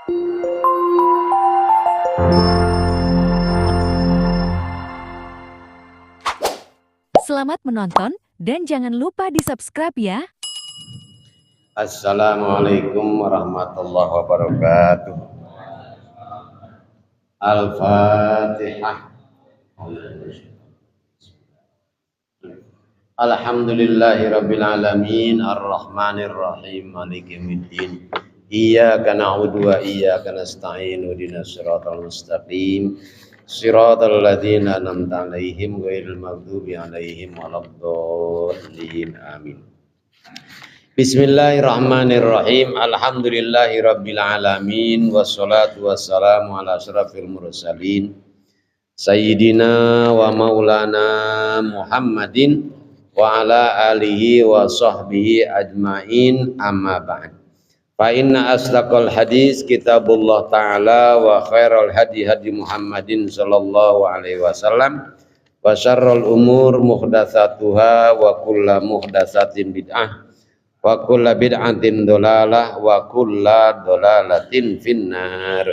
Selamat menonton dan jangan lupa di-subscribe ya. Assalamualaikum warahmatullahi wabarakatuh. Al-Fatihah. Alhamdulillahirabbil alamin arrahmanir rahim maliki yaumiddin. Iyyaka na'budu wa iyyaka nasta'in ihdinas siratal mustaqim. Siratal ladzina an'amta 'alaihim ghairil maghdubi 'alaihim waladdallin. Amin. Bismillahirrahmanirrahim. Alhamdulillahirabbil alamin wassalatu wassalamu ala asyrafil mursalin sayyidina wa maulana Muhammadin wa ala alihi wa sahbihi ajmain, amma ba'd. Fa inna asdaqal hadis kitabullah ta'ala wa khairal hadi hadi Muhammadin sallallahu alaihi wasallam wa syarrul umur muhdatsatuha wa kullu muhdatsatin bid'ah wa kullu bid'atin dhalalah wa kullu dhalalatin finnar.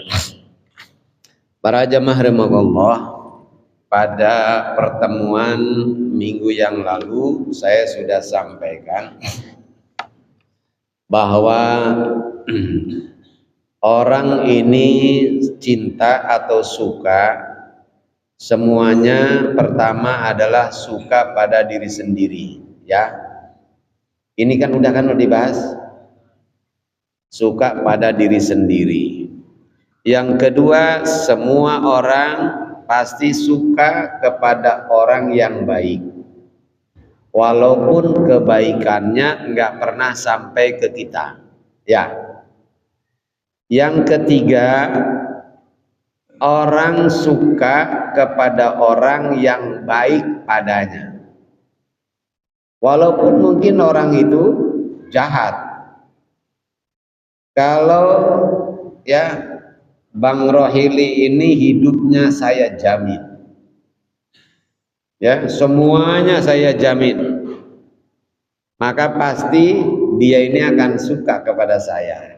Para jamaah rahimakumullah, pada pertemuan minggu yang lalu saya sudah sampaikan bahwa orang ini cinta atau suka, semuanya pertama adalah suka pada diri sendiri, ya. Ini kan udah dibahas, suka pada diri sendiri. Yang kedua, semua orang pasti suka kepada orang yang baik, walaupun kebaikannya enggak pernah sampai ke kita, ya. Yang ketiga, orang suka kepada orang yang baik padanya, walaupun mungkin orang itu jahat. Kalau ya Bang Rohili ini hidupnya saya jamin, ya, semuanya saya jamin, maka pasti dia ini akan suka kepada saya,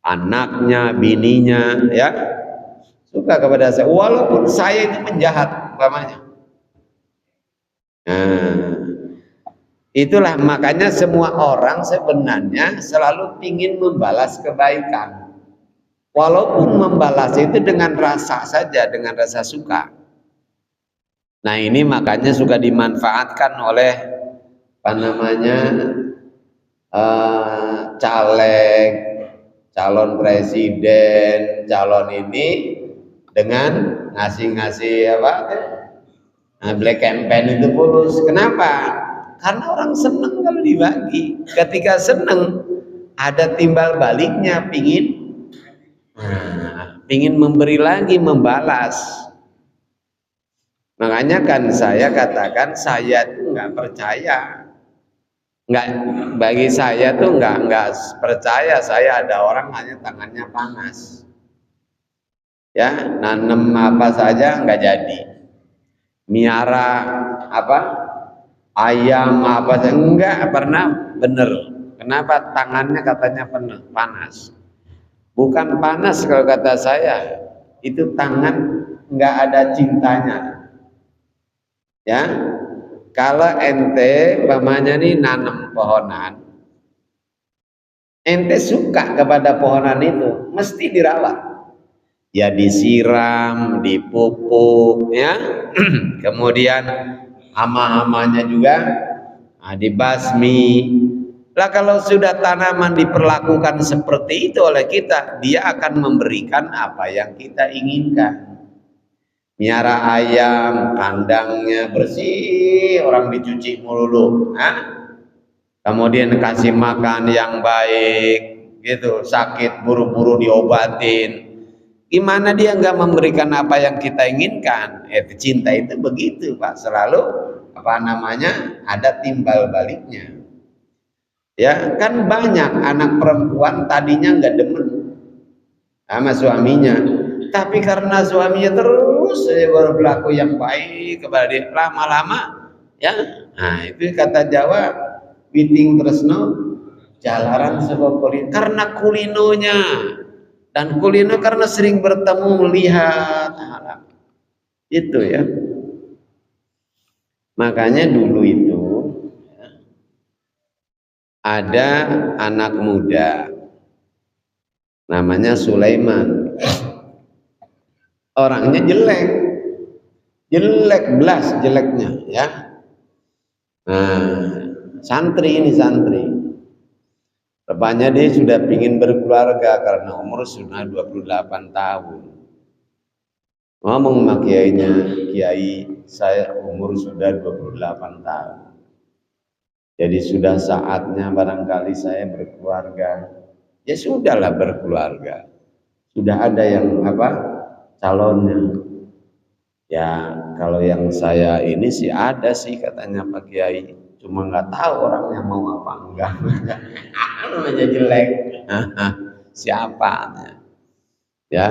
anaknya, bininya, ya, suka kepada saya, walaupun saya itu menjahat umpamanya. Nah, itulah makanya semua orang sebenarnya selalu ingin membalas kebaikan, walaupun membalas itu dengan rasa saja, dengan rasa suka. Nah, ini makanya suka dimanfaatkan oleh caleg, calon presiden, calon ini dengan ngasih black campaign itu pulus. Kenapa? Karena orang senang kalau dibagi. Ketika senang ada timbal baliknya, pingin memberi lagi, membalas. Makanya kan saya katakan saya tuh nggak percaya, bagi saya tuh nggak percaya saya ada orang hanya tangannya panas, ya, nanem apa saja nggak jadi, miara ayam apa saja nggak pernah bener. Kenapa? Tangannya katanya panas. Bukan panas kalau kata saya, itu tangan nggak ada cintanya, ya. Kalau ente umpamanya nih nanam pohonan, ente suka kepada pohonan itu, mesti dirawat, ya, disiram, dipupuk, ya, kemudian hama-hamanya juga dibasmi. Lah kalau sudah tanaman diperlakukan seperti itu oleh kita, dia akan memberikan apa yang kita inginkan. Miara ayam, kandangnya bersih, orang dicuci melulu, kemudian kasih makan yang baik, gitu, sakit buru-buru diobatin. Gimana dia nggak memberikan apa yang kita inginkan? Cinta itu begitu, Pak, selalu ada timbal baliknya. Ya, kan banyak anak perempuan tadinya nggak demen sama suaminya, tapi karena suaminya terus berlaku yang baik kepada dia, lama-lama, ya, nah itu kata Jawa, witing tresno jalaran sebab kulino, karena kulinonya Dan kulino karena sering bertemu melihat halak. Itu ya. Makanya dulu itu ada anak muda namanya Sulaiman. Orangnya jelek. Jelek belas jeleknya ya. Nah, santri ini santri. Rupanya dia sudah ingin berkeluarga karena umur sudah 28 tahun. Ngomong sama kiainya, kiai saya umur sudah 28 tahun. Jadi sudah saatnya barangkali saya berkeluarga. Ya sudahlah berkeluarga. Sudah ada yang calonnya. Ya kalau yang saya ini sih ada sih katanya Pak Kiai. Cuma nggak tahu orangnya mau apa enggak. Namanya jelek. Siapa? Ya,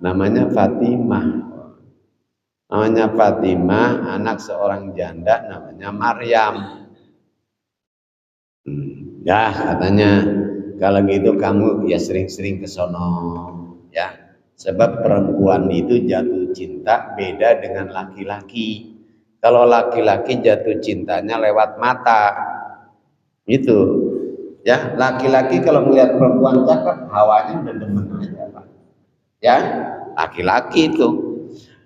namanya Fatimah. Namanya Fatimah, anak seorang janda namanya Maryam. Ya, katanya kalau gitu kamu ya sering-sering ke sono, ya. Sebab perempuan itu jatuh cinta beda dengan laki-laki. Kalau laki-laki jatuh cintanya lewat mata. Itu. Ya, laki-laki kalau melihat perempuan cakep, hawanya udah demen aja, Pak. Ya, laki-laki itu.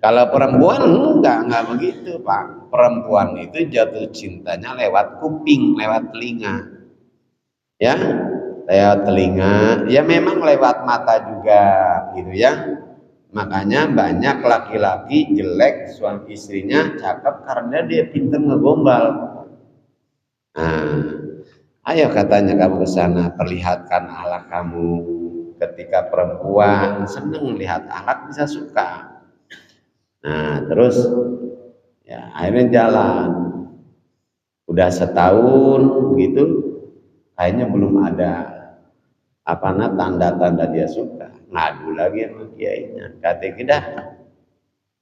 Kalau perempuan enggak begitu, Pak. Perempuan itu jatuh cintanya lewat kuping, lewat telinga. Ya, lewat telinga, ya memang lewat mata juga, gitu ya. Makanya banyak laki-laki jelek suami istrinya cakep karena dia pintar ngegombal. Nah, ayo katanya kamu ke sana, perlihatkan akhlak kamu. Ketika perempuan seneng lihat akhlak bisa suka. Nah, terus ya akhirnya jalan. Udah setahun gitu, kayaknya belum ada tanda-tanda dia suka. Ngadu lagi sama kiainya. Kata kita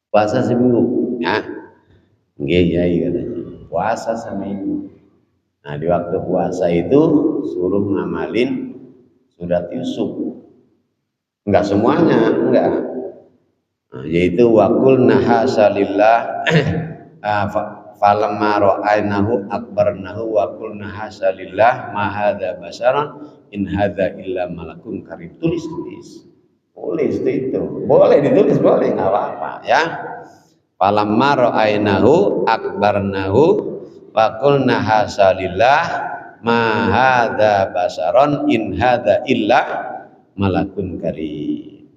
puasa seminggu. Ya, kiai katanya puasa seminggu. Nah di waktu puasa itu suruh ngamalin surat Yusuf. Enggak semuanya, enggak. Nah, yaitu wakul nahasalillah falamma ra'ainahu akbarnahu wakul nahasalillah ma hadza basaran in hadza illa malakun karim. Tulis. Boleh itu. Boleh ditulis, boleh enggak apa-apa ya. Falamma ra'ainahu akbarnahu wa qulna hasalillah ma hadza basaron in hadza illa malakun karim.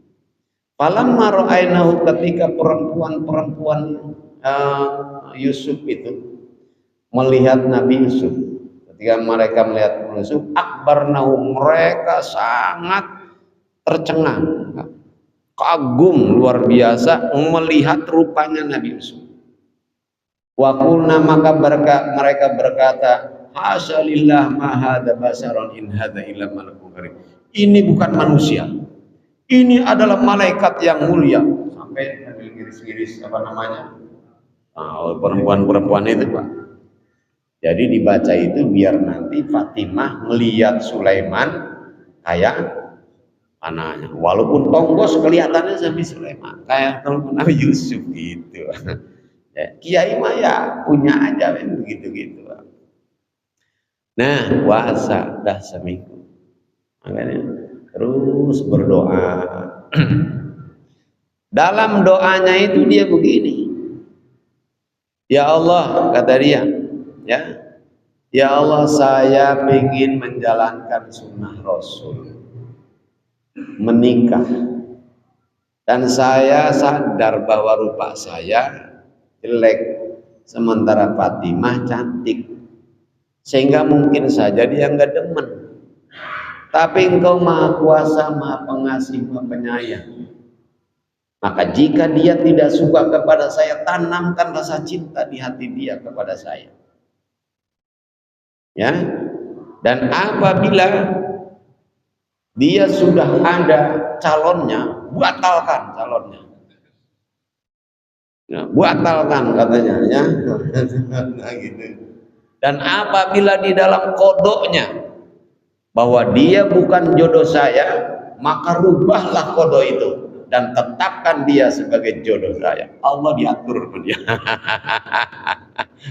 Falamma ra'ainahu, ketika perempuan Yusuf itu melihat Nabi Yusuf, ketika mereka melihat Yusuf, akbarnahu, mereka sangat tercengang, kagum luar biasa melihat rupanya Nabi Yusuf. Wa qulna, maka mereka berkata, hasalillah ma hadza basaron in hadza illa malakun karim. Ini bukan manusia, ini adalah malaikat yang mulia. Sampai ngiris-ngiris perempuan-perempuan itu, Pak. Jadi dibaca itu biar nanti Fatimah melihat Sulaiman kayak anaknya, walaupun tonggos kelihatannya seperti Sulaiman, kayak Nabi Yusuf gitu. Ya, kiai mah ya punya aja begitu-gitu. Nah, puasa dah seminggu. Makanya terus berdoa. Dalam doanya itu dia begini. Ya Allah, kata dia, ya Allah, saya ingin menjalankan sunnah Rasul, menikah, dan saya sadar bahwa rupa saya jelek, sementara Fatimah cantik, sehingga mungkin saja dia nggak demen. Tapi Engkau Maha Kuasa, Maha Pengasih, Maha Penyayang. Maka jika dia tidak suka kepada saya, tanamkan rasa cinta di hati dia kepada saya. Ya, dan apabila dia sudah ada calonnya, batalkan calonnya. Ya, batalkan katanya, ya. Nah, gitu. Dan apabila di dalam kodoknya bahwa dia bukan jodoh saya, maka rubahlah qada itu dan tetapkan dia sebagai jodoh saya. Allah diatur sama dia.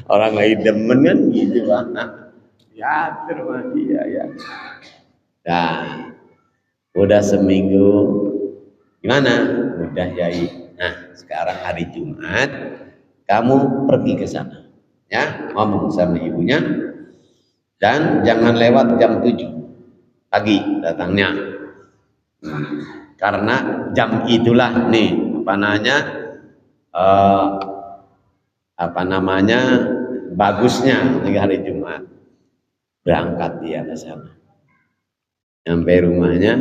Orang lagi demen kan gitu, Pak. Diatur sama dia ya. Nah, udah seminggu gimana? Udah Yai. Nah, sekarang hari Jumat kamu pergi ke sana. Ya, ngomong sama ibunya dan jangan lewat jam 7 pagi datangnya. Karena jam itulah nih apa namanya bagusnya di hari Jumat. Berangkat dia ke sana. Sampai rumahnya,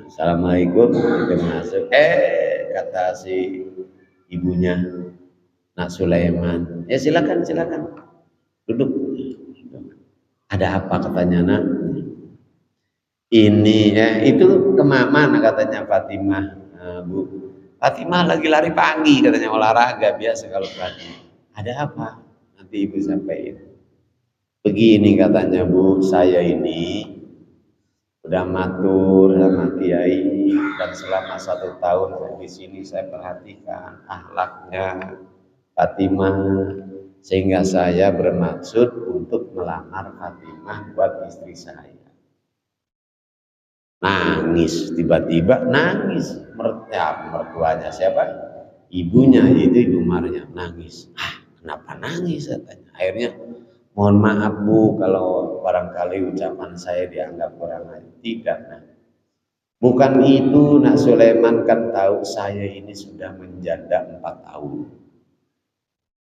Assalamualaikum, kita masuk. Kata si ibunya, Nak Sulaiman, ya silakan duduk. Ada apa katanya, Nak? Ini ya itu kemana katanya Fatimah, Bu. Fatimah lagi lari pagi katanya, olahraga biasa kalau pagi. Ada apa? Nanti ibu sampaikan. Begini katanya, Bu, saya ini udah matur sama Kiai dan selama 1 tahun di sini saya perhatikan akhlaknya Fatimah sehingga saya bermaksud untuk melamar Fatimah buat istri saya. Nangis, tiba-tiba nangis. Mertuanya siapa? Ibunya, yaitu Ibu Maryam, nangis. Kenapa nangis katanya? Akhirnya, mohon maaf Bu kalau barangkali ucapan saya dianggap kurang ajar. Tidak, nah. Bukan itu, Nak Sulaiman kan tahu saya ini sudah menjanda 4 tahun.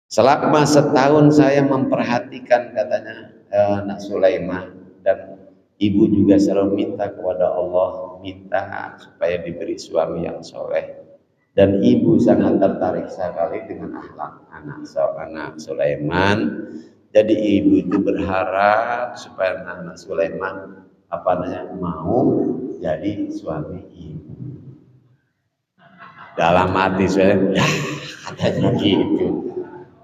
Selama setahun saya memperhatikan katanya Nak Sulaiman, dan ibu juga selalu minta kepada Allah, minta supaya diberi suami yang soleh. Dan ibu sangat tertarik sekali dengan akhlak anak Sulaiman. Jadi ibu itu berharap supaya anak Sulaiman mau jadi suami ibu. Dalam hati saya, katanya gitu.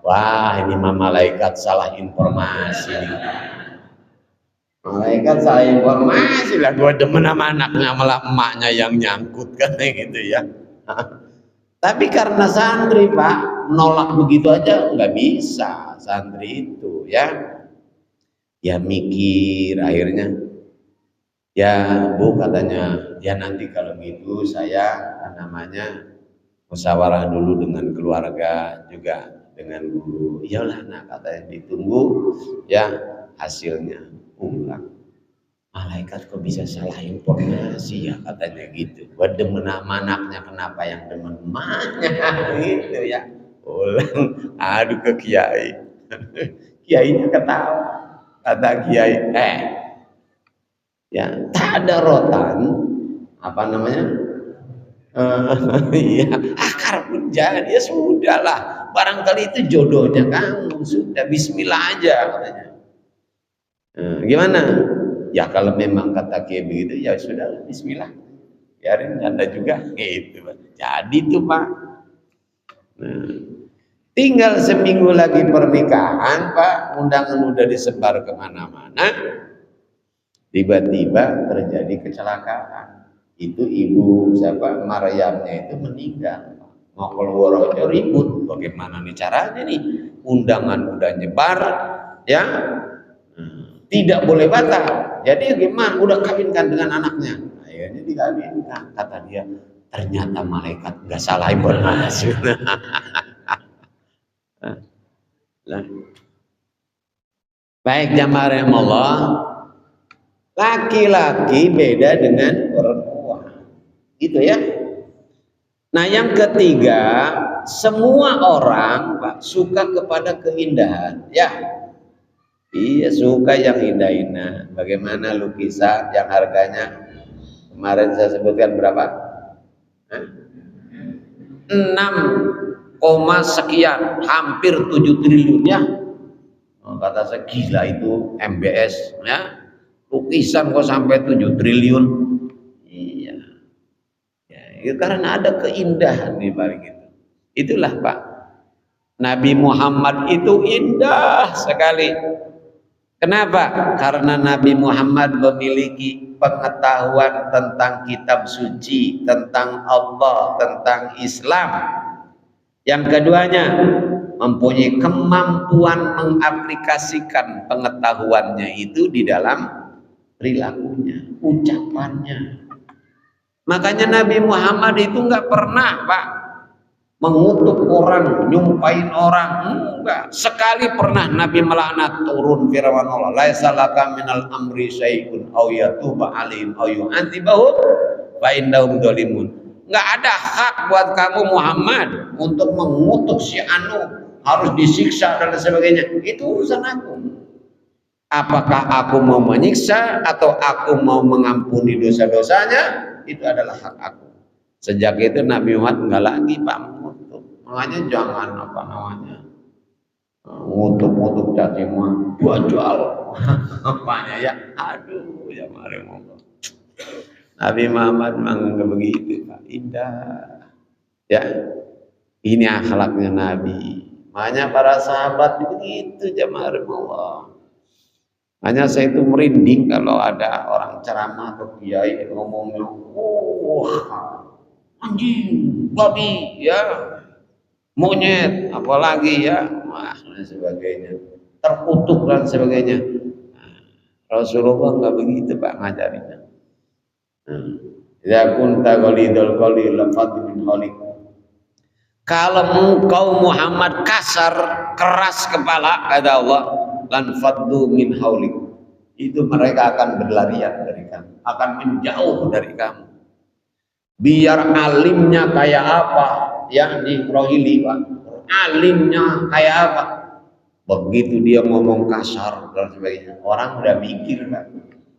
Wah, ini mah malaikat salah informasi nih. Malaikat salah informasi lah, gue demen sama anaknya malah emaknya yang nyangkut kan gitu ya. Tapi karena santri Pak, menolak begitu aja nggak bisa santri itu ya. Ya mikir akhirnya, ya Bu katanya, ya nanti kalau gitu saya musyawarah dulu dengan keluarga juga dengan guru. Iyalah, nah katanya ditunggu ya hasilnya. Ulang. Malaikat kok bisa salah informasi ya katanya gitu. Gua demen sama anaknya, kenapa yang demen emaknya gitu ya. Ulang, adu ke Kiai. Kiainya ketawa. Kata Kiai, ya tak ada rotan iya, akar pun jadi, ya sudahlah. Barangkali itu jodohnya kamu, sudah bismillah aja katanya. Gimana? Ya kalau memang kata Kiai begitu, ya sudah bismillah. Biarin Anda juga gitu. Jadi itu Pak. Tinggal seminggu lagi pernikahan Pak, undangan udah disebar kemana-mana. Tiba-tiba terjadi kecelakaan. Itu ibu Maryamnya itu meninggal. Mau keluar aja ribut. Bagaimana nih caranya nih? Undangan udah nyebar, ya. Tidak boleh batal. Jadi gimana? Udah kawinkan dengan anaknya. Akhirnya dikawinkan. Kata dia, ternyata malaikat nggak salah informasi. Baik jamaah Allah, laki-laki beda dengan perempuan. Gitu ya. Nah yang ketiga, semua orang Pak suka kepada keindahan. Ya. Iya suka yang indah-indah. Bagaimana lukisan yang harganya kemarin saya sebutkan berapa? 6, sekian, hampir 7 triliun ya. Kata saya gila itu MBS ya. Lukisan kok sampai 7 triliun. Iya. Ya, karena ada keindahan di balik itu. Itulah Pak. Nabi Muhammad itu indah sekali. Kenapa? Karena Nabi Muhammad memiliki pengetahuan tentang kitab suci, tentang Allah, tentang Islam. Yang keduanya, mempunyai kemampuan mengaplikasikan pengetahuannya itu di dalam perilakunya, ucapannya. Makanya Nabi Muhammad itu nggak pernah, Pak, mengutuk orang, nyumpain orang, enggak. Sekali pernah Nabi melaknat, turun firman Allah, laisa laka minal amri syai'un aw yatuba alaihim aw yu'adzibahum fa innahum dzalimun. Enggak ada hak buat kamu Muhammad untuk mengutuk si anu, harus disiksa dan sebagainya. Itu urusan aku. Apakah aku mau menyiksa atau aku mau mengampuni dosa-dosanya, itu adalah hak aku. Sejak itu Nabi Muhammad enggak lagi, Pak, mengutuk. Makanya jangan apa namanya ngutuk-ngutuk caci maki, jual apanya ya. Aduh, ya mari ngomong. Nabi Muhammad memang enggak begitu, Pak. Indah. Ya. Ini akhlaknya Nabi. Makanya para sahabat begitu, jamaah Allah. Hanya saya itu merinding kalau ada orang ceramah atau kiai ngomongnya, anjing, babi, ya, monyet, apalagi ya, dan sebagainya, terkutuk dan sebagainya. Rasulullah nggak begitu, Pak, ngajarinnya. Ya kunta qalidul qalil lafadh min halik. Kalau engkau Muhammad kasar, keras kepala, kata Allah, lan faddu min haulik, itu mereka akan berlarian dari kamu, akan menjauh dari kamu. Biar alimnya kayak apa, ya di Rohili, Pak, alimnya kayak apa, begitu dia ngomong kasar dan sebagainya, orang udah mikir, Pak,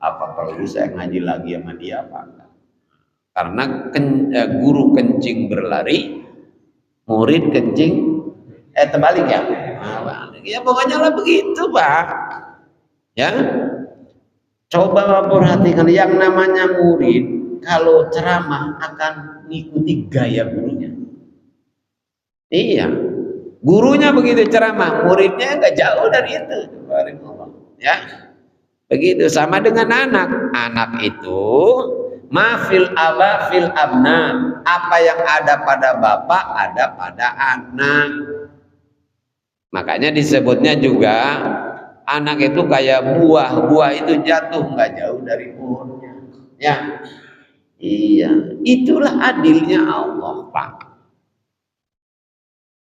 apa perlu saya ngaji lagi sama dia, Pak? Karena guru kencing berlari, murid kencing terbalik ya. Ya pokoknya lah begitu, Pak. Ya. Coba perhatikan, yang namanya murid kalau ceramah akan ngikuti gaya gurunya. Iya. Gurunya begitu ceramah, muridnya enggak jauh dari itu. Ya. Begitu sama dengan anak. Anak itu mafil aba fil abna, apa yang ada pada bapak ada pada anak. Makanya disebutnya juga anak itu kayak buah, buah itu jatuh nggak jauh dari pohonnya. Ya, iya, itulah adilnya Allah, Pak.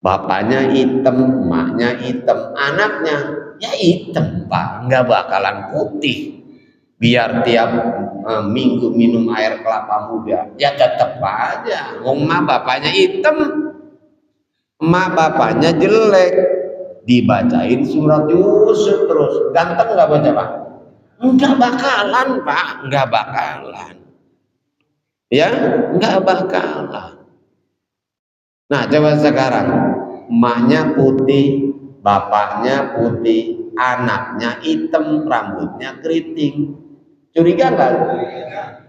Bapaknya hitam, emaknya hitam, anaknya ya hitam, Pak, nggak bakalan putih. Biar tiap minggu minum air kelapa muda, ya tetap aja. Emak bapaknya hitam, emak bapaknya jelek, dibacain surat Yusuf terus, ganteng nggak baca, Pak? Nggak bakalan, Pak, nggak bakalan. Ya, nggak bakalan. Nah, coba sekarang, emaknya putih, bapaknya putih, anaknya hitam, rambutnya keriting. Curiga nggak?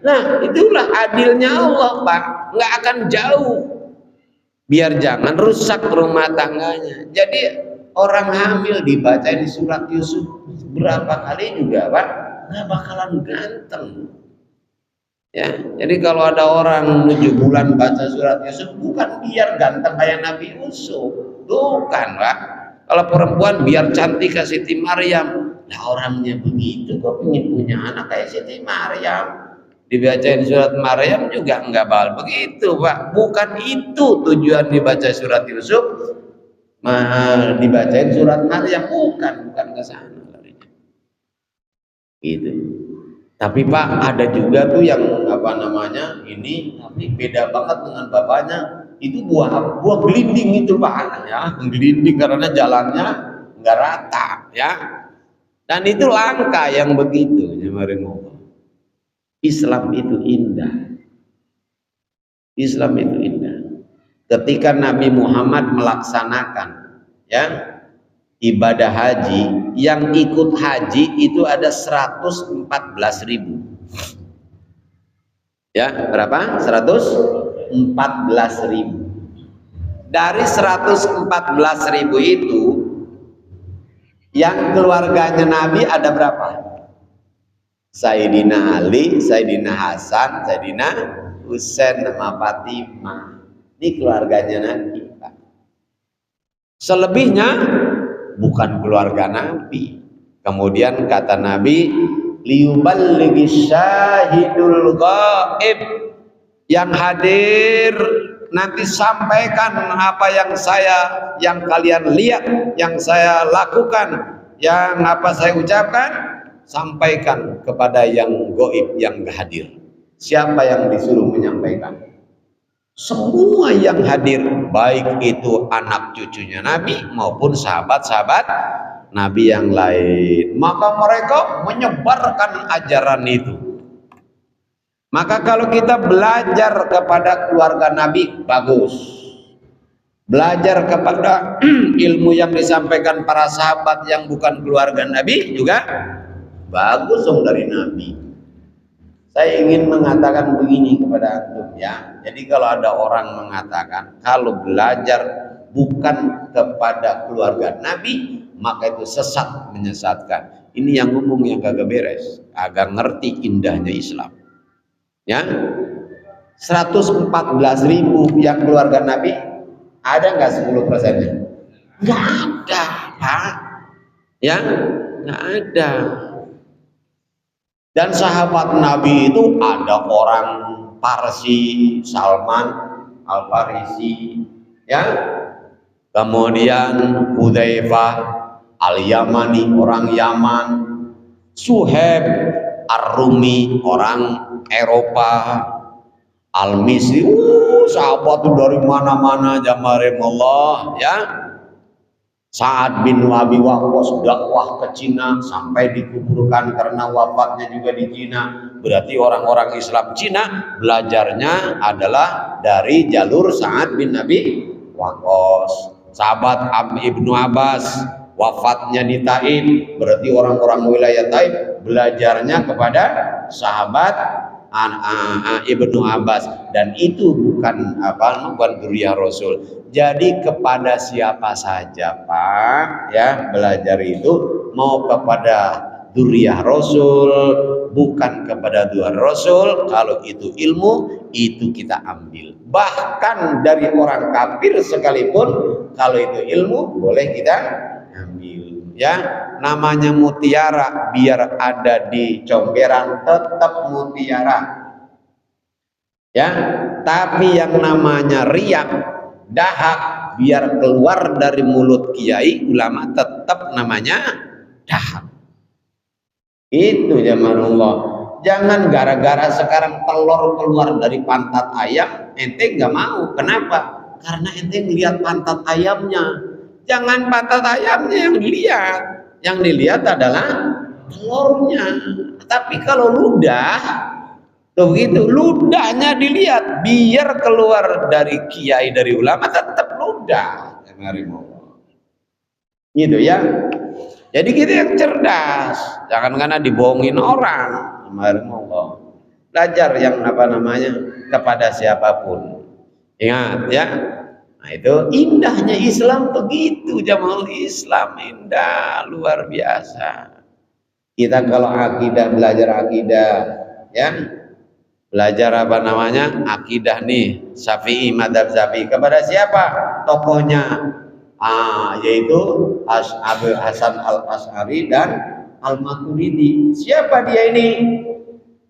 Nah, itulah adilnya Allah, Pak. Nggak akan jauh. Biar jangan rusak rumah tangganya. Jadi orang hamil dibacain surat Yusuf berapa kali juga, Pak, nggak bakalan ganteng. Ya, jadi kalau ada orang 7 bulan baca surat Yusuf, bukan biar ganteng kayak Nabi Yusuf, bukan, Pak. Kalau perempuan biar cantik kayak Siti Maryam. Nah, orangnya begitu kok ingin punya anak kayak Siti Maryam, dibacain surat Maryam juga enggak bakal begitu, Pak. Bukan itu tujuan dibaca surat Yusuf, dibacain surat Maryam, bukan ke sana larinya. Gitu. Tapi Pak, ada juga tuh yang apa namanya ini, tapi beda banget dengan bapaknya. Itu buah gelinding itu, Pak, ya, gelinding karena jalannya nggak rata, ya. Dan itu langka yang begitu, Islam itu indah. Islam itu indah. Ketika Nabi Muhammad melaksanakan, ya, ibadah haji, yang ikut haji itu ada 114.000. Ya, berapa? 114.000. Dari 114.000 itu Yang keluarganya Nabi ada berapa? Sayyidina Ali, Sayyidina Hasan, Sayyidina Husain sama Fatimah. Ini keluarganya Nabi, Pak. Selebihnya bukan keluarga Nabi. Kemudian kata Nabi, liyuballighi syahidul ghaib, yang hadir nanti sampaikan apa yang kalian lihat, yang saya lakukan, yang apa saya ucapkan, sampaikan kepada yang gaib, yang hadir. Siapa yang disuruh menyampaikan? Semua yang hadir, baik itu anak cucunya Nabi maupun sahabat-sahabat Nabi yang lain. Maka mereka menyebarkan ajaran itu. Maka kalau kita belajar kepada keluarga Nabi, bagus. Belajar kepada ilmu yang disampaikan para sahabat yang bukan keluarga Nabi juga bagus dong dari Nabi. Saya ingin mengatakan begini kepada antum ya. Jadi kalau ada orang mengatakan kalau belajar bukan kepada keluarga Nabi, maka itu sesat, menyesatkan. Ini yang ngomong yang kagak beres, agak ngerti indahnya Islam. Ya, 114.000 yang keluarga Nabi, ada nggak 10%-nya? Nggak ada, Pak. Ya, nggak ada. Dan sahabat Nabi itu ada orang Parsi, Salman Al-Farisi, ya. Kemudian Hudzaifah Al-Yamani, orang Yaman, Suhaib Ar-Rumi, orang Eropa, Al-Misri, sahabat itu dari mana-mana, jamaah ya. Sa'ad bin Abi Waqqas dakwah ke Cina sampai dikuburkan karena wafatnya juga di Cina. Berarti orang-orang Islam Cina belajarnya adalah dari jalur Sa'ad bin Abi Waqqas. Sahabat Ibnu Abbas wafatnya di Taif, berarti orang-orang wilayah Taif belajarnya kepada sahabat Ibnu Abbas, dan itu bukan dzurriyyah Rasul. Jadi kepada siapa saja, Pak, ya, belajar itu mau kepada dzurriyyah Rasul, bukan kepada dzurriyyah Rasul, kalau itu ilmu itu kita ambil. Bahkan dari orang kafir sekalipun kalau itu ilmu boleh kita ambil, ya. Namanya mutiara biar ada di comberan tetap mutiara, ya. Tapi yang namanya riak, dahak, biar keluar dari mulut kiai ulama tetap namanya dahak. Itu jamanullah. Jangan gara-gara sekarang telur keluar dari pantat ayam ente nggak mau. Kenapa? Karena ente ngelihat pantat ayamnya. Jangan pantat ayamnya yang dilihat. Yang dilihat adalah telurnya. Tapi kalau ludah, tuh gitu, ludahnya dilihat, biar keluar dari kiai, dari ulama tetap ludah. Gitu ya. Jadi kita yang cerdas, jangan karena dibohongin orang. Belajar yang kepada siapapun. Ingat ya. Nah itu indahnya Islam begitu, jamaah Islam indah luar biasa. Kita kalau akidah, belajar akidah, ya, belajar akidah nih Syafi'i, madzhab Syafi'i kepada siapa tokohnya? Yaitu Abu Hasan Al-Asy'ari dan Al-Maturidi. Siapa dia ini?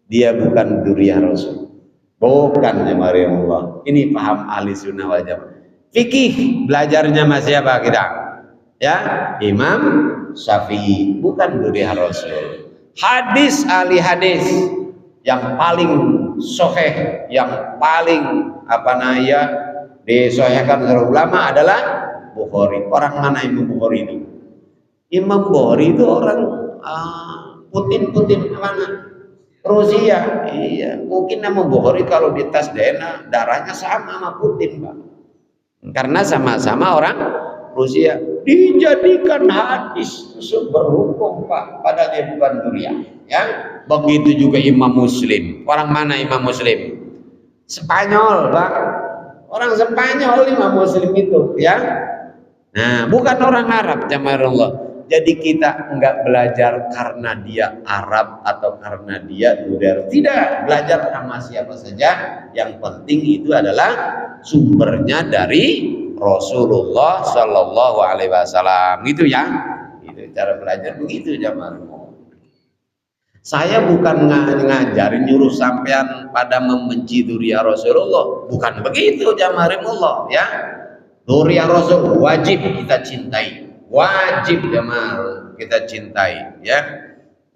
Dia bukan dzurriyyah Rasul, bukan jamaah Allah. Ini paham ahli sunnah wal jamaah. Fikih belajarnya masih apa kita? Ya, Imam Syafi'i, bukan dzurriyyah Rasul. Hadis, ahli hadis yang paling sahih, yang paling disahihkan oleh ulama adalah Bukhari. Orang mana Imam Bukhari itu? Imam Bukhari itu orang Putin mana? Rusia. Iya, mungkin nama Bukhari kalau di tes DNA darahnya sama sama Putin, Pak. Karena sama-sama orang Rusia. Dijadikan hadis sumber hukum, Pak, padahal dia bukan dzurriyyah, ya. Begitu juga Imam Muslim. Orang mana Imam Muslim? Spanyol, Pak. Orang Spanyol Imam Muslim itu, ya. Nah, bukan orang Arab, jamaah Allah. Jadi kita enggak belajar karena dia Arab atau karena dia luar. Tidak, belajar sama siapa saja. Yang penting itu adalah sumbernya dari Rasulullah Shallallahu Alaihi Wasallam. Gitu ya. Itu cara belajar begitu jamaah. Saya bukan ngajarin nyuruh sampean pada membenci dzurriyyah Rasulullah. Bukan begitu jamaah ya. Dzurriyyah Rasul wajib kita cintai. Wajib jamaah kita cintai ya.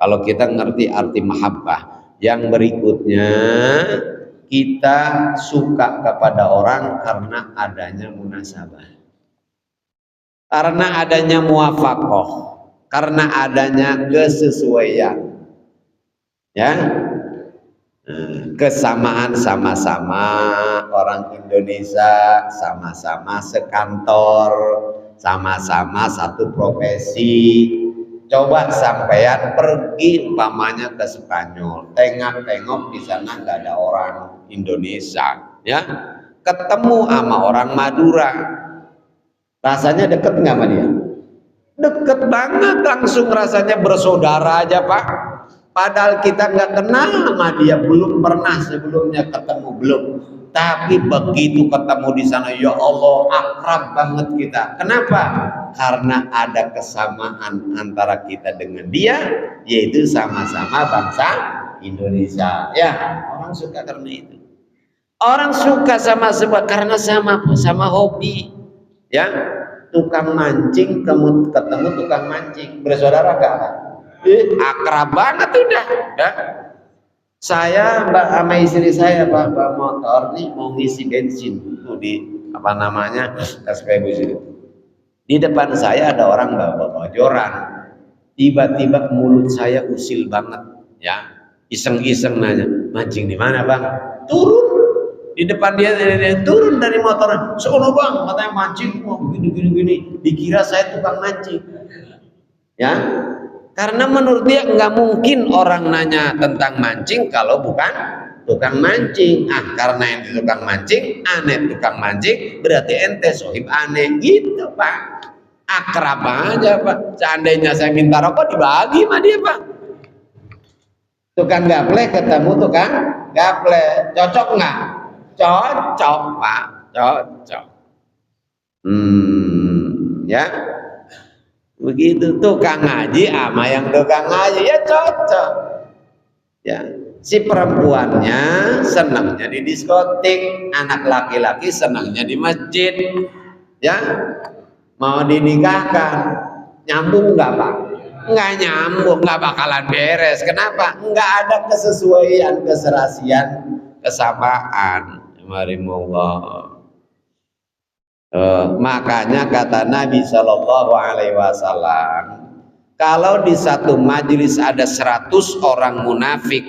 Kalau kita ngerti arti mahabbah. Yang berikutnya kita suka kepada orang karena adanya munasabah, karena adanya muwafaqah, karena adanya kesesuaian ya. Kesamaan sama-sama orang Indonesia, sama-sama sekantor, sama-sama satu profesi. Coba sampean pergi umpamanya ke Spanyol, tengok-tengok di sana nggak ada orang Indonesia, ya. Ketemu sama orang Madura, rasanya deket nggak sama dia? Deket banget, langsung rasanya bersaudara aja Pak. Padahal kita nggak kenal sama dia, belum pernah sebelumnya ketemu, belum. Tapi begitu ketemu di sana, ya Allah, akrab banget kita. Kenapa? Karena ada kesamaan antara kita dengan dia, yaitu sama-sama bangsa Indonesia. Ya, orang suka karena itu. Orang suka sama sebab karena sama hobi. Ya, tukang mancing ketemu tukang mancing, bersaudara gak? Akrab banget udah. Ya. Saya sama istri saya bawa motor nih mau ngisi bensin tuh di apa namanya SPBU itu. Di depan saya ada orang bawa joran. Tiba-tiba mulut saya usil banget, ya. Iseng-iseng nanya, mancing di mana bang? Turun di depan dia turun dari motor. Sono bang, katanya mancing. Wah gini. Dikira saya tukang mancing, ya. Karena menurut dia nggak mungkin orang nanya tentang mancing kalau bukan tukang mancing. Karena yang tukang mancing, aneh tukang mancing, berarti ente sohib aneh gitu Pak. Akrab aja Pak. Seandainya saya minta rokok dibagi sama dia Pak. Tukang gaple ketemu tukang gaple, cocok nggak? Cocok Pak, cocok. Ya. Begitu tukang ngaji sama yang tukang ngaji ya cocok. Ya, si perempuannya senangnya di diskotik, anak laki-laki senangnya di masjid. Ya, mau dinikahkan, nyambung nggak Pak? Nggak nyambung, nggak bakalan beres. Kenapa? Nggak ada kesesuaian, keserasian, kesamaan. Marimullah. Makanya kata Nabi Shallallahu Alaihi Wasallam, kalau di satu majelis ada 100 orang munafik,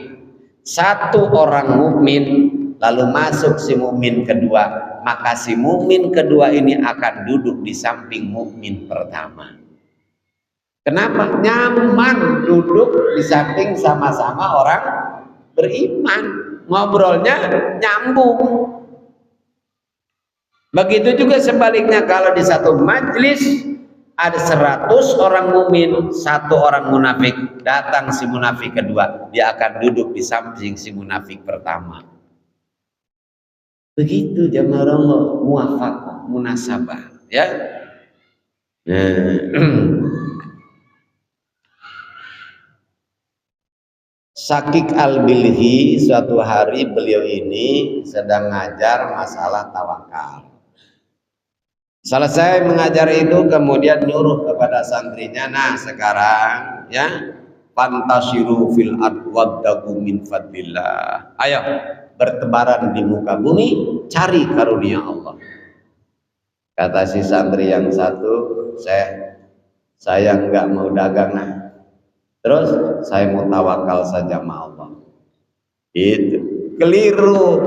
1 orang mukmin, lalu masuk si mukmin kedua, maka si mukmin kedua ini akan duduk di samping mukmin pertama. Kenapa? Nyaman duduk di samping sama-sama orang beriman, ngobrolnya nyambung. Begitu juga sebaliknya, kalau di satu majelis ada 100 orang mukmin, 1 orang munafik, datang si munafik kedua, dia akan duduk di samping si munafik pertama. Begitu jamaah Allah, muwafaqah, munasabah, ya. Syakik Al-Bilhi, suatu hari beliau ini sedang ngajar masalah tawakal. Selesai mengajar itu kemudian nyuruh kepada santrinya, nah sekarang ya, fantashiru fil ard wabtagu min fadlillah. Ayo bertebaran di muka bumi, cari karunia Allah. Kata si santri yang satu, saya enggak mau dagang. Terus saya mau tawakal saja sama Allah. Itu keliru.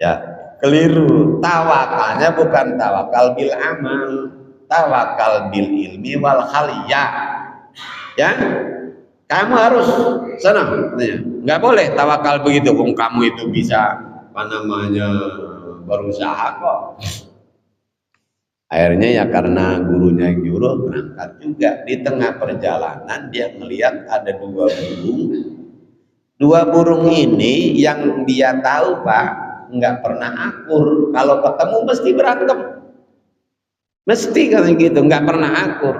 Ya, keliru. Tawakalnya bukan tawakal bil amal, tawakal bil ilmi wal khaliyah. Ya, kamu harus senang. Nggak boleh tawakal begitu. Kamu itu bisa apa namanya berusaha kok. Akhirnya ya karena gurunya yang nyuruh berangkat juga. Di tengah perjalanan dia melihat ada dua burung. Dua burung ini yang dia tahu Pak nggak pernah akur. Kalau ketemu mesti berantem. Mesti kan gitu, nggak pernah akur.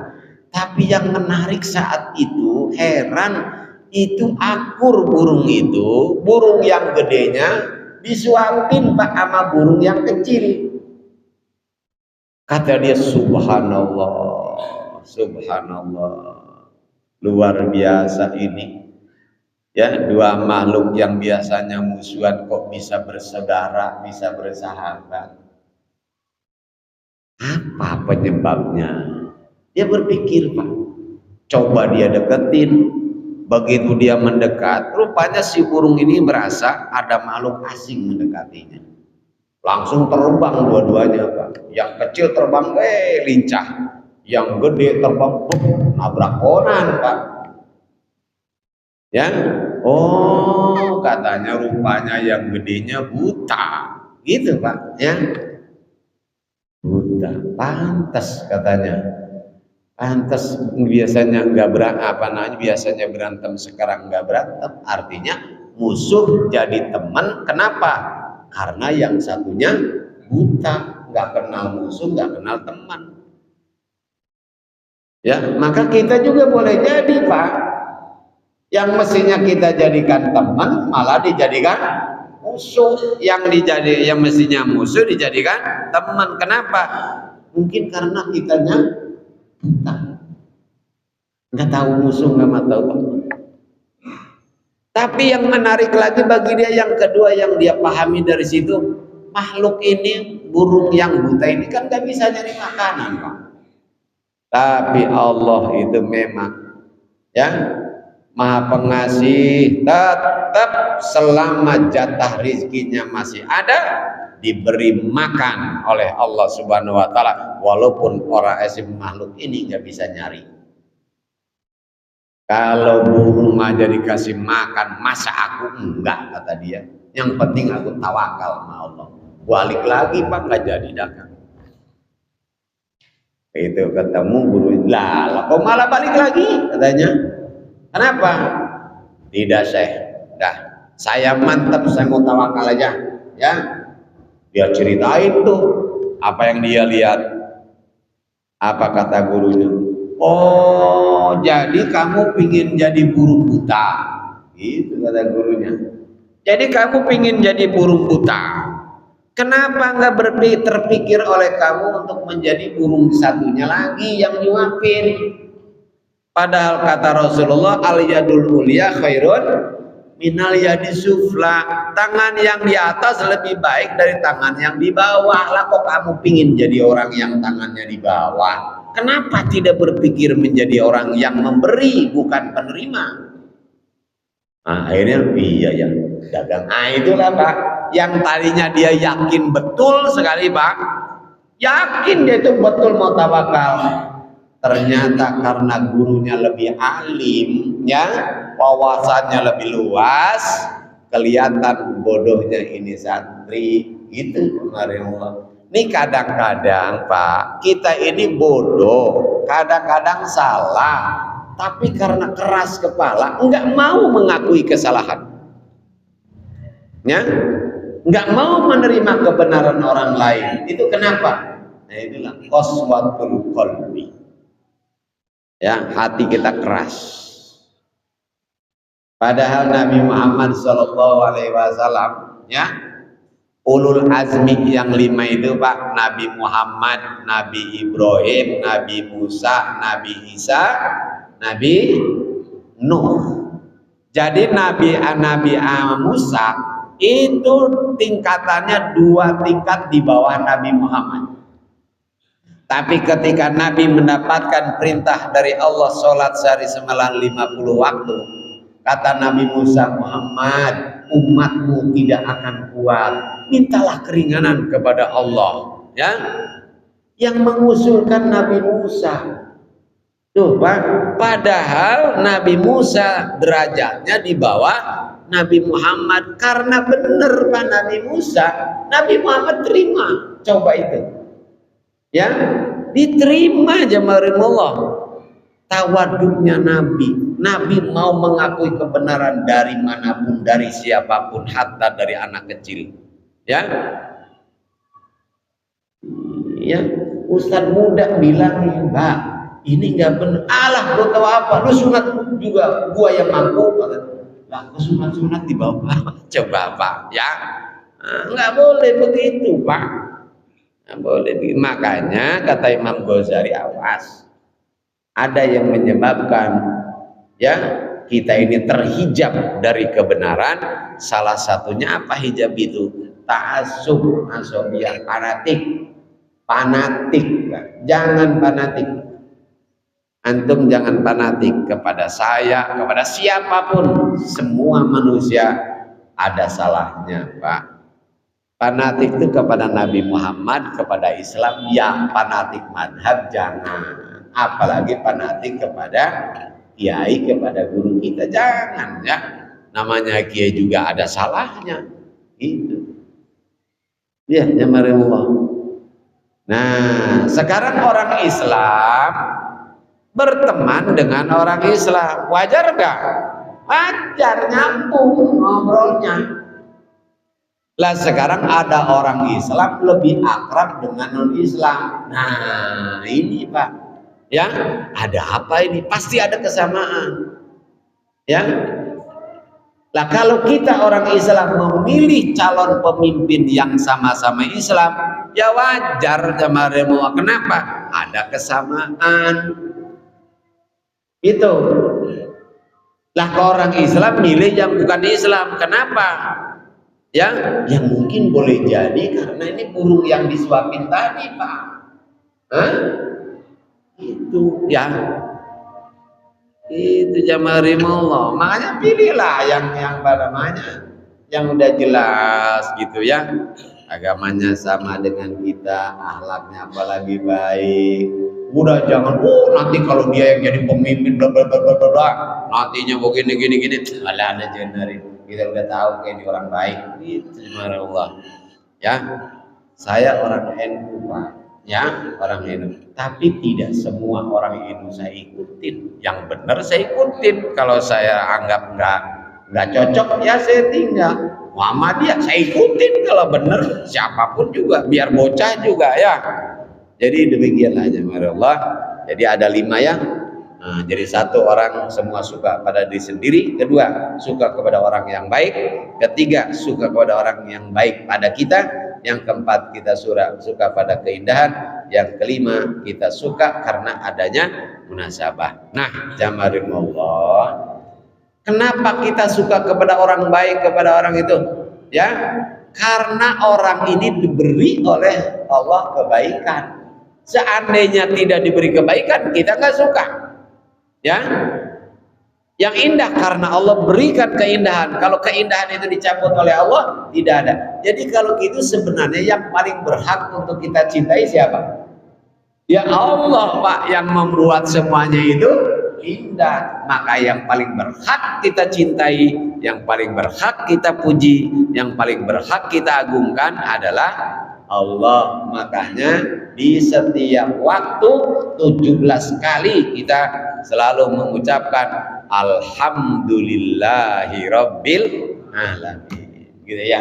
Tapi yang menarik saat itu, heran, itu akur burung itu, burung yang gedenya disuapin Pak sama burung yang kecil. Kata dia, subhanallah, subhanallah, luar biasa ini. Ya, dua makhluk yang biasanya musuhan kok bisa bersaudara, bisa bersahabat. Apa penyebabnya? Dia berpikir Pak, coba dia deketin. Begitu dia mendekat, rupanya si burung ini merasa ada makhluk asing mendekatinya. Langsung terbang dua-duanya Pak. Yang kecil terbang lincah, yang gede terbang nabrak pohon Pak. Ya, oh katanya rupanya yang gedenya buta, gitu Pak. Ya, buta, pantas katanya. Pantas biasanya nggak biasanya berantem sekarang nggak berantem. Artinya musuh jadi teman. Kenapa? Karena yang satunya buta, nggak kenal musuh, nggak kenal teman. Ya, maka kita juga boleh jadi Pak. Yang mestinya kita jadikan teman malah dijadikan musuh. Yang mestinya musuh dijadikan teman. Kenapa? Mungkin karena kitanya buta, nggak tahu musuh, nggak tahu teman. Tapi yang menarik lagi bagi dia yang kedua yang dia pahami dari situ, makhluk ini, burung yang buta ini kan nggak bisa nyari makanan Pak. Tapi Allah itu memang ya Maha Pengasih, tetap selama jatah rizkinya masih ada, diberi makan oleh Allah Subhanahu wa taala, walaupun orang makhluk ini nggak bisa nyari. Kalau burung aja dikasih makan, masa aku enggak, kata dia. Yang penting aku tawakal sama Allah. Balik lagi Pak, nggak jadi dagang. Itu ketemu guru, lah kok malah balik lagi, katanya. Kenapa? Tidak Syekh, dah saya mantap, saya mau tawakal aja, ya. Dia ceritain tuh apa yang dia lihat. Apa kata gurunya? Oh, jadi kamu pingin jadi burung buta, gitu kata gurunya. Jadi kamu pingin jadi burung buta. Kenapa nggak terpikir oleh kamu untuk menjadi burung satunya lagi yang nyuapin? Padahal kata Rasulullah, al-yadul ulya khairun minal yadi sufla. Tangan yang di atas lebih baik dari tangan yang di bawah. Lah kok kamu pingin jadi orang yang tangannya di bawah? Kenapa tidak berpikir menjadi orang yang memberi bukan penerima? Nah, akhirnya iya ya dagang. Ah itulah Pak, yang tadinya dia yakin betul sekali Pak, yakin dia itu betul mau tawakal. Ternyata karena gurunya lebih alim, ya, wawasannya lebih luas, kelihatan bodohnya ini santri. Itu kemarin Allah. Ini kadang-kadang Pak, kita ini bodoh, kadang-kadang salah, tapi karena keras kepala, enggak mau mengakui kesalahan, ya, enggak mau menerima kebenaran orang lain. Itu kenapa? Nah itulah qaswatul qalbi. Ya, hati kita keras. Padahal Nabi Muhammad SAW, ya, ulul azmi yang 5 itu Pak, Nabi Muhammad, Nabi Ibrahim, Nabi Musa, Nabi Isa, Nabi Nuh. Jadi Nabi Musa itu tingkatannya 2 tingkat di bawah Nabi Muhammad. Tapi ketika Nabi mendapatkan perintah dari Allah sholat sehari semalam 50 waktu, kata Nabi Musa, Muhammad, umatmu tidak akan kuat, mintalah keringanan kepada Allah, ya. Yang mengusulkan Nabi Musa. Tuh Pak, padahal Nabi Musa derajatnya di bawah Nabi Muhammad. Karena benar Pak Nabi Musa, Nabi Muhammad terima. Coba itu. Ya, diterima jamaahullah. Tawaduknya Nabi. Nabi mau mengakui kebenaran dari manapun, dari siapapun, hatta dari anak kecil. Ya, ya, Ustadz muda bilang, Mbak, ini nggak benar. Alah, lo tahu apa? Lo sunat juga, gua yang mampu. Lah, sunat di bawah. Coba Pak, ya, nggak boleh begitu Pak. Nggak boleh. Makanya kata Imam Ghazali, awas. Ada yang menyebabkan ya kita ini terhijab dari kebenaran. Salah satunya apa hijab itu? Ta'assub, asobiyah, fanatik. Jangan fanatik. Antum jangan fanatik kepada saya, kepada siapapun. Semua manusia ada salahnya, Pak. Fanatik itu kepada Nabi Muhammad, kepada Islam, ya. Fanatik madhab jangan. Apalagi fanatik kepada kiai, kepada guru kita, jangan ya. Namanya kiai juga ada salahnya, gitu. Ya, Allah. Nah, sekarang orang Islam berteman dengan orang Islam, wajar nggak? Wajar, nyambung ngobrolnya. Lah sekarang ada orang Islam lebih akrab dengan non-Islam. Nah, ini Pak. Ya, ada apa ini? Pasti ada kesamaan. Ya. Lah kalau kita orang Islam memilih calon pemimpin yang sama-sama Islam, ya wajar jamaah. Kenapa? Ada kesamaan. Itu. Lah kalau orang Islam milih yang bukan Islam, kenapa? Ya, yang mungkin boleh jadi karena ini burung yang disuapin tadi, Pak. Hah? Itu ya, itu jamaah Allah. Makanya pilihlah yang namanya yang udah jelas gitu ya, agamanya sama dengan kita, akhlaknya apalagi baik. Udah jangan nanti kalau dia yang jadi pemimpin bla bla bla bla bla nantinya begini gini malah ada jenderal. Kita udah tahu kayak ini orang baik. Itu jamaah Allah ya. Saya orang NU Pak, ya, orang NU. Tapi tidak semua orang NU saya ikutin. Yang benar saya ikutin. Kalau saya anggap nggak cocok, ya saya tinggal. Muhammadiyah saya ikutin kalau benar. Siapapun juga, biar bocah juga ya. Jadi demikianlah jemaah Allah. Jadi ada 5 ya. Nah, jadi 1 orang semua suka pada diri sendiri. 2 suka kepada orang yang baik. 3 suka kepada orang yang baik pada kita. Yang 4 kita suka pada keindahan. Yang 5 kita suka karena adanya munasabah. Nah, jamaah Allah, kenapa kita suka kepada orang baik, kepada orang itu? Ya, karena orang ini diberi oleh Allah kebaikan. Seandainya tidak diberi kebaikan, kita nggak suka. Ya, yang indah karena Allah berikan keindahan. Kalau keindahan itu dicabut oleh Allah, tidak ada. Jadi kalau gitu sebenarnya yang paling berhak untuk kita cintai siapa? Ya Allah Pak, yang membuat semuanya itu indah. Maka yang paling berhak kita cintai, yang paling berhak kita puji, yang paling berhak kita agungkan adalah Allah. Makanya di setiap waktu 17 kali kita selalu mengucapkan Alhamdulillahi Rabbil Alamin, gitu ya.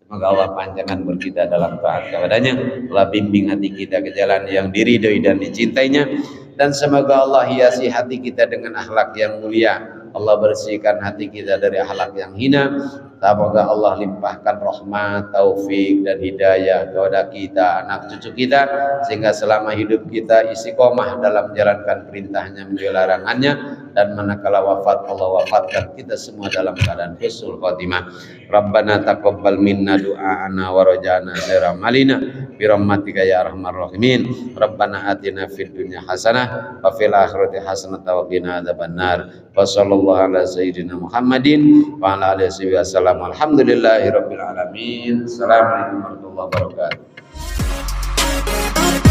Semoga Allah panjangkan umur kita dalam taat kepadanya. Allah bimbing hati kita ke jalan yang diridhoi dan dicintainya. Dan semoga Allah hiasi hati kita dengan akhlak yang mulia. Allah bersihkan hati kita dari akhlak yang hina. Semoga Allah limpahkan rahmat, taufik dan hidayah kepada kita, anak cucu kita, sehingga selama hidup kita istiqomah dalam menjalankan perintahnya, menjauhi larangannya, dan manakala wafat Allah wafatkan kita semua dalam keadaan husnul khotimah. Rabbana taqabbal minna du'aana wa raja'na khairal amalina bi rahmatika ya arhamar rahimin. Rabbana atina fid dunya hasanah wa fil akhirati hasanah wa qina adzabannar. Wa sallallahu ala sayyidina Muhammadin wa ala alihi wasallam. Alhamdulillahirabbil alamin. Assalamualaikum warahmatullahi wabarakatuh.